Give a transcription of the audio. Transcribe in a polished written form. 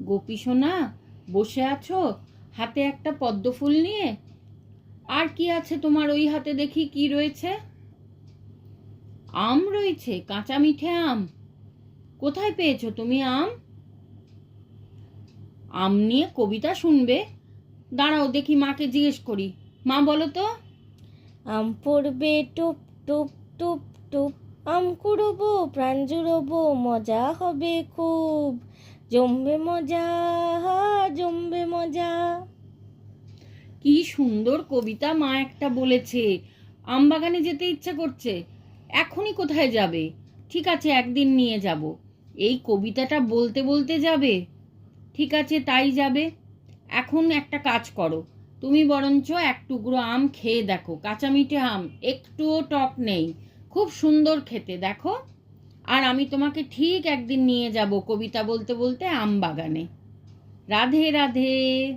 গোপী সোনা বসে আছো হাতে একটা পদ্ম ফুল নিয়ে? আর কি আছে তোমার ওই হাতে, দেখি কি রয়েছে? আম রয়েছে, কাঁচা মিঠে আম। কোথায় পেয়েছো তুমি আম? আম নিয়ে কবিতা শুনবে? দাঁড়াও দেখি মাকে জিজ্ঞেস করি। মা বলো তো। আম পড়বে টুপ টুপ টুপ টুপ, আম কুড়োবো প্রাণ জুড়োবো, মজা হবে খুব, জমবে মজা, জমবে মজা। কি সুন্দর কবিতা মা একটা বলেছে। আম বাগানে যেতে ইচ্ছা করছে। এখনই কোথায় যাবে? ঠিক আছে, একদিন নিয়ে যাব। এই কবিতাটা বলতে বলতে যাবে? ঠিক আছে, তাই যাবে। এখন একটা কাজ করো, তুমি বরঞ্চ এক টুকরো আম খেয়ে দেখো। কাঁচা মিঠে আম, একটুও টক নেই, খুব সুন্দর খেতে, দেখো। আর আমি তোমাকে ঠিক একদিন নিয়ে যাব কবিতা বলতে বলতে আম বাগানে। রাধে রাধে।